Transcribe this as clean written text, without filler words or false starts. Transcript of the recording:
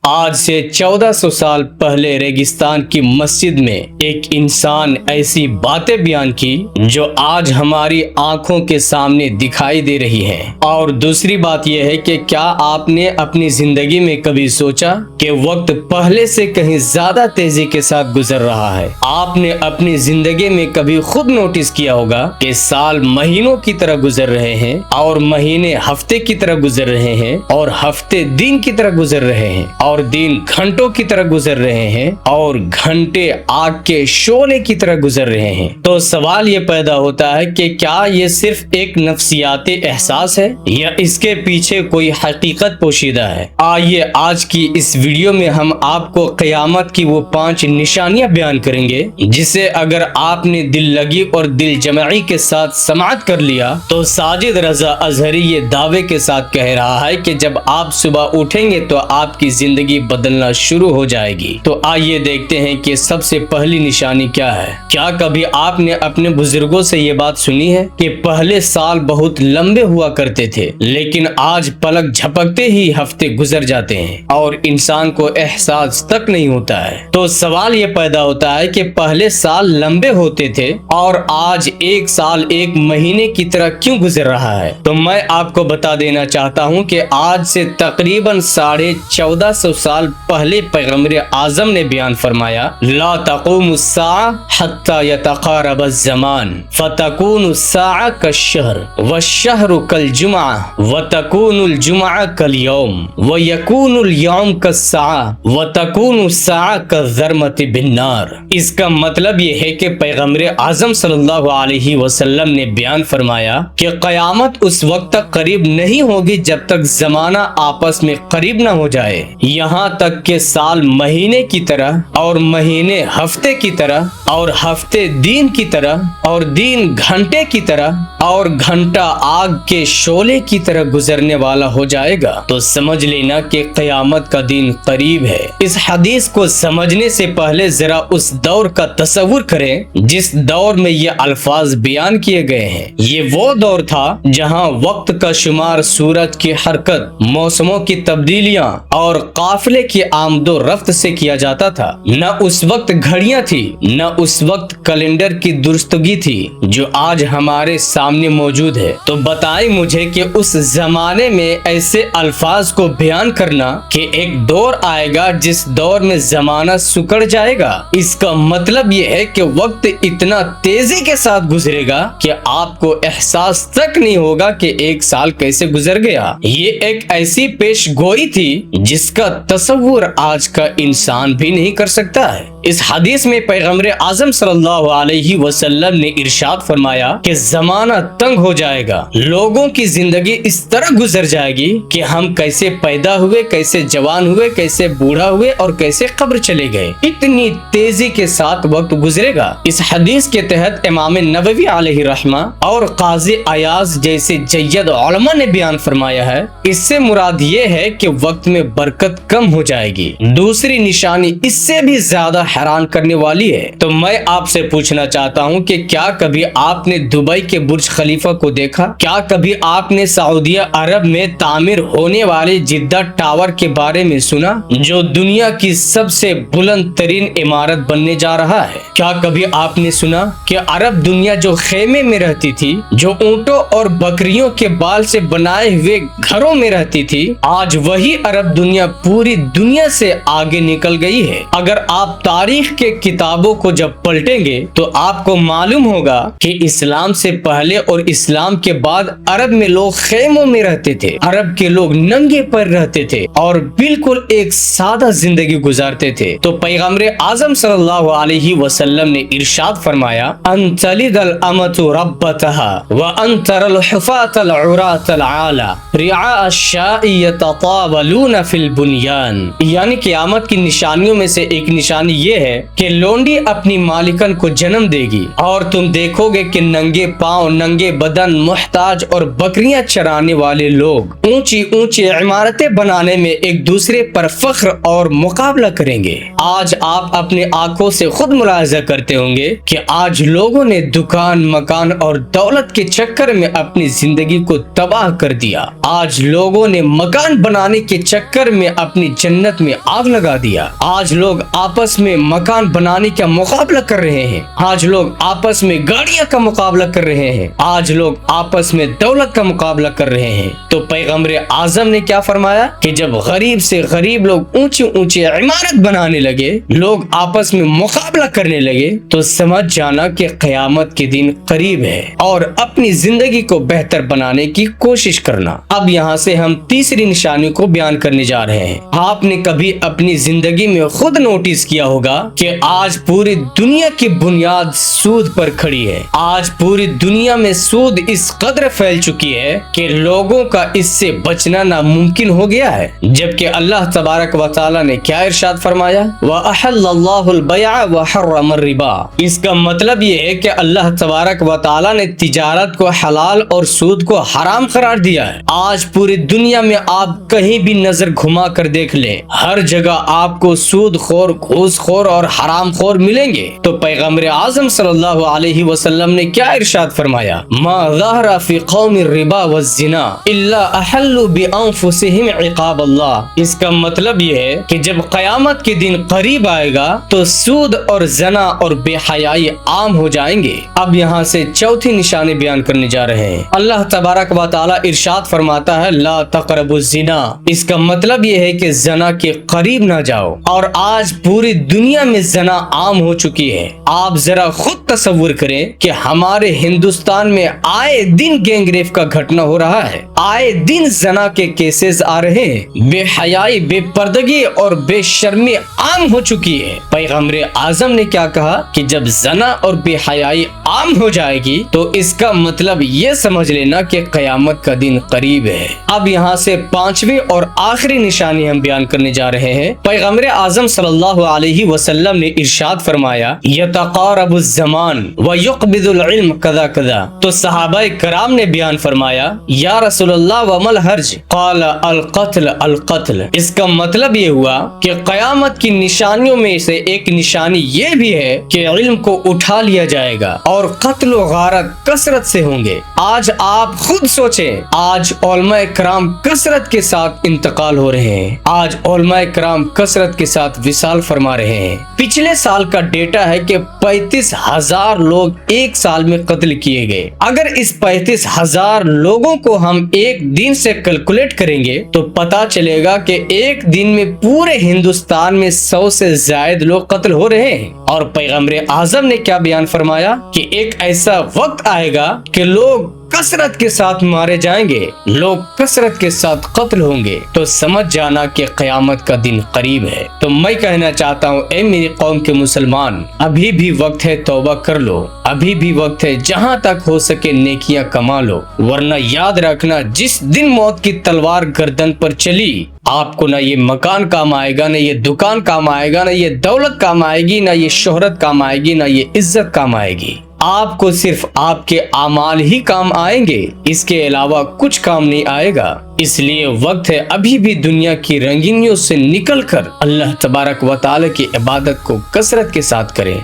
آج سے 1400 سال پہلے ریگستان کی مسجد میں ایک انسان ایسی باتیں بیان کی جو آج ہماری آنکھوں کے سامنے دکھائی دے رہی ہیں۔ اور دوسری بات یہ ہے کہ کیا آپ نے اپنی زندگی میں کبھی سوچا کہ وقت پہلے سے کہیں زیادہ تیزی کے ساتھ گزر رہا ہے؟ آپ نے اپنی زندگی میں کبھی خود نوٹس کیا ہوگا کہ سال مہینوں کی طرح گزر رہے ہیں اور مہینے ہفتے کی طرح گزر رہے ہیں اور ہفتے دن کی طرح گزر رہے ہیں اور دن گھنٹوں کی طرح گزر رہے ہیں اور گھنٹے آگ کے شعلے کی طرح گزر رہے ہیں۔ تو سوال یہ پیدا ہوتا ہے کہ کیا یہ صرف ایک نفسیاتی احساس ہے یا اس کے پیچھے کوئی حقیقت پوشیدہ ہے؟ آئیے آج کی اس ویڈیو میں ہم آپ کو قیامت کی وہ 5 نشانیاں بیان کریں گے جسے اگر آپ نے دل لگی اور دل جمعی کے ساتھ سماعت کر لیا تو ساجد رضا اظہری یہ دعوے کے ساتھ کہہ رہا ہے کہ جب آپ صبح اٹھیں گے تو آپ کی زندگی بدلنا شروع ہو جائے گی۔ تو آئیے دیکھتے ہیں کہ سب سے پہلی نشانی کیا ہے۔ کیا کبھی آپ نے اپنے بزرگوں سے یہ بات سنی ہے کہ پہلے سال بہت لمبے ہوا کرتے تھے لیکن آج پلک جھپکتے ہی ہفتے گزر جاتے ہیں اور انسان کو احساس تک نہیں ہوتا ہے؟ تو سوال یہ پیدا ہوتا ہے کہ پہلے سال لمبے ہوتے تھے اور آج ایک سال ایک مہینے کی طرح کیوں گزر رہا ہے؟ تو میں آپ کو بتا دینا چاہتا ہوں کہ آج سے تقریباً 1450 سال پہلے پیغمبر اعظم نے بیان فرمایا لا تقوم الساعة حتى يتقارب الزمان فتكون الساعة كالشهر والشهر كالجمعة وتكون الجمعة كاليوم ويكون اليوم كالساعة وتكون الساعة كالذرمة بالنار۔ اس کا مطلب یہ ہے کہ پیغمبر اعظم صلی اللہ علیہ وسلم نے بیان فرمایا کہ قیامت اس وقت تک قریب نہیں ہوگی جب تک زمانہ آپس میں قریب نہ ہو جائے، یہاں تک کہ سال مہینے کی طرح اور مہینے ہفتے کی طرح اور ہفتے دن کی طرح اور دن گھنٹے کی طرح اور گھنٹہ آگ کے شعلے کی طرح گزرنے والا ہو جائے گا۔ تو سمجھ لینا کہ قیامت کا دن قریب ہے۔ اس حدیث کو سمجھنے سے پہلے ذرا اس دور کا تصور کریں جس دور میں یہ الفاظ بیان کیے گئے ہیں۔ یہ وہ دور تھا جہاں وقت کا شمار سورج کی حرکت، موسموں کی تبدیلیاں اور قافلے کی آمد و رفت سے کیا جاتا تھا۔ نہ اس وقت گھڑیاں تھی نہ اس وقت کیلنڈر کی درستگی تھی جو آج ہمارے سامنے موجود ہے۔ تو بتائیں مجھے کہ اس زمانے میں ایسے الفاظ کو بیان کرنا کہ ایک دور آئے گا جس دور میں زمانہ سکڑ جائے گا، اس کا مطلب یہ ہے کہ وقت اتنا تیزی کے ساتھ گزرے گا کہ آپ کو احساس تک نہیں ہوگا کہ ایک سال کیسے گزر گیا۔ یہ ایک ایسی پیش گوئی تھی جس کا تصور آج کا انسان بھی نہیں کر سکتا ہے۔ اس حدیث میں پیغمبر اعظم صلی اللہ علیہ وسلم نے ارشاد فرمایا کہ زمانہ تنگ ہو جائے گا، لوگوں کی زندگی اس طرح گزر جائے گی کہ ہم کیسے پیدا ہوئے، کیسے جوان ہوئے، کیسے بوڑھا ہوئے اور کیسے قبر چلے گئے، اتنی تیزی کے ساتھ وقت گزرے گا۔ اس حدیث کے تحت امام نووی علیہ رحمہ اور قاضی ایاز جیسے جید علماء نے بیان فرمایا ہے اس سے مراد یہ ہے کہ وقت میں برکت کم ہو جائے گی۔ دوسری نشانی اس سے بھی زیادہ حیران کرنے والی ہے۔ تو میں آپ سے پوچھنا چاہتا ہوں کہ کیا کبھی آپ نے دبئی کے برج خلیفہ کو دیکھا؟ کیا کبھی آپ نے سعودیہ عرب میں تعمیر ہونے والے جدہ ٹاور کے بارے میں سنا جو دنیا کی سب سے بلند ترین عمارت بننے جا رہا ہے؟ کیا کبھی آپ نے سنا کہ عرب دنیا جو خیمے میں رہتی تھی، جو اونٹوں اور بکریوں کے بال سے بنائے ہوئے گھروں میں رہتی تھی، آج وہی عرب دنیا پوری دنیا سے آگے نکل گئی ہے؟ اگر آپ تاریخ کے کتابوں کو جب پلٹیں گے تو آپ کو معلوم ہوگا کہ اسلام سے پہلے اور اسلام کے بعد عرب میں لوگ خیموں میں رہتے تھے، عرب کے لوگ ننگے پر رہتے تھے اور بالکل ایک سادہ زندگی گزارتے تھے۔ تو پیغمبر اعظم صلی اللہ علیہ وسلم نے ارشاد فرمایا ان تلد الامۃ ربتها وان ترى الحفاة العراة العالى رعاء الشاء يتطاولون في البنيان، یعنی قیامت کی نشانیوں میں سے ایک نشانی یہ ہے کہ لونڈی اپنی مالکن کو جنم دے گی اور تم دیکھو گے کہ ننگے پاؤں، ننگے بدن، محتاج اور بکریاں چرانے والے لوگ اونچی اونچی عمارتیں بنانے میں ایک دوسرے پر فخر اور مقابلہ کریں گے۔ آج آپ اپنے آنکھوں سے خود ملاحظہ کرتے ہوں گے کہ آج لوگوں نے دکان، مکان اور دولت کے چکر میں اپنی زندگی کو تباہ کر دیا۔ آج لوگوں نے مکان بنانے کے چکر میں اپنی جنت میں آگ لگا دیا۔ آج لوگ آپس میں مکان بنانے کا مقابلہ کر رہے ہیں۔ آج لوگ آپس میں گاڑیاں کا مقابلہ کر رہے ہیں۔ آج لوگ آپس میں دولت کا مقابلہ کر رہے ہیں۔ تو پیغمبر اعظم نے کیا فرمایا کہ جب غریب سے غریب لوگ اونچی اونچی عمارت بنانے لگے، لوگ آپس میں مقابلہ کرنے لگے، تو سمجھ جانا کہ قیامت کے دن قریب ہے اور اپنی زندگی کو بہتر بنانے کی کوشش کرنا۔ اب یہاں سے ہم تیسری نشانی کو بیان کرنے جا رہے ہیں۔ آپ نے کبھی اپنی زندگی میں خود نوٹس کیا ہوگا کہ آج پوری دنیا کی بنیاد سود پر کھڑی ہے۔ آج پوری دنیا میں سود اس قدر پھیل چکی ہے کہ لوگوں کا اس سے بچنا ناممکن ہو گیا ہے، جبکہ اللہ تبارک و تعالی نے کیا ارشاد فرمایا؟ وَأَحَلَّ اللَّهُ الْبَيْعَ وَحَرَّمَ الرِّبَا۔ اس کا مطلب یہ ہے کہ اللہ تبارک و تعالی نے تجارت کو حلال اور سود کو حرام قرار دیا ہے۔ آج پوری دنیا میں آپ کہیں بھی نظر گھما کر دیکھ لیں، ہر جگہ آپ کو سود خور، گھوس خور اور حرام خور ملیں گے۔ تو پیغمبر اعظم صلی اللہ علیہ وسلم نے کیا ارشاد فرمایا؟ ما ظہر فی قوم الربا والزنا الا احلوا بانفسهم عقاب اللہ۔ اس کا مطلب یہ ہے کہ جب قیامت کے دن قریب آئے گا تو سود اور زنا اور بے حیائی عام ہو جائیں گے۔ اب یہاں سے چوتھی نشانی بیان کرنے جا رہے ہیں۔ اللہ تبارک و تعالی ارشاد فرماتا ہے لا تقربوا الزنا۔ اس کا مطلب یہ ہے کہ زنا کے قریب نہ جاؤ، اور آج پوری دنیا میں زنا عام ہو چکی ہے۔ آپ ذرا خود تصور کریں کہ ہمارے ہندوستان میں آئے دن گینگ ریپ کا گھٹنا ہو رہا ہے، آئے دن زنا کے کیسز آ رہے ہیں، بے حیائی، بے پردگی اور بے شرمی عام ہو چکی ہے۔ پیغمبر اعظم نے کیا کہا کہ جب زنا اور بے حیائی عام ہو جائے گی تو اس کا مطلب یہ سمجھ لینا کہ قیامت کا دن قریب ہے۔ اب یہاں سے پانچویں اور آخری نشانی ہم بیان کرنے جا رہے ہیں۔ پیغمبر اعظم صلی اللہ علیہ وسلم نے ارشاد فرمایا یتقارب الزمان ویقبض العلم کذا کذا۔ تو صحابہ کرام نے بیان فرمایا یا رسول اللہ وما الحرج؟ قال القتل القتل۔ اس کا مطلب یہ ہوا کہ قیامت کی نشانیوں میں سے ایک نشانی یہ بھی ہے کہ علم کو اٹھا لیا جائے گا اور قتل و غارت کثرت سے ہوں گے۔ آج آپ خود سوچیں، آج علماء کرام کثرت کے ساتھ انتقال ہو رہے ہیں، آج علماء کرام کثرت کے ساتھ وصال فرما رہے ہیں۔ پچھلے سال کا ڈیٹا ہے کہ 35,000 لوگ ایک سال میں قتل کیے گئے۔ اگر اس 35,000 لوگوں کو ہم ایک دن سے کیلکولیٹ کریں گے تو پتا چلے گا کہ ایک دن میں پورے ہندوستان میں 100 سے زائد لوگ قتل ہو رہے ہیں۔ اور پیغمبر اعظم نے کیا بیان فرمایا کہ ایک ایسا وقت آئے گا کہ لوگ کثرت کے ساتھ مارے جائیں گے، لوگ کثرت کے ساتھ قتل ہوں گے۔ تو سمجھ جانا کہ قیامت کا دن قریب ہے۔ تو میں کہنا چاہتا ہوں اے میری قوم کے مسلمان، ابھی بھی وقت ہے، توبہ کر لو، ابھی بھی وقت ہے، جہاں تک ہو سکے نیکیاں کما لو، ورنہ یاد رکھنا جس دن موت کی تلوار گردن پر چلی، آپ کو نہ یہ مکان کام آئے گا، نہ یہ دکان کام آئے گا، نہ یہ دولت کام آئے گی، نہ یہ شہرت کام آئے گی، نہ یہ عزت کام آئے گی۔ آپ کو صرف آپ کے اعمال ہی کام آئیں گے، اس کے علاوہ کچھ کام نہیں آئے گا۔ اس لیے وقت ہے ابھی بھی دنیا کی رنگینیوں سے نکل کر اللہ تبارک و تعالی کی عبادت کو کثرت کے ساتھ کریں۔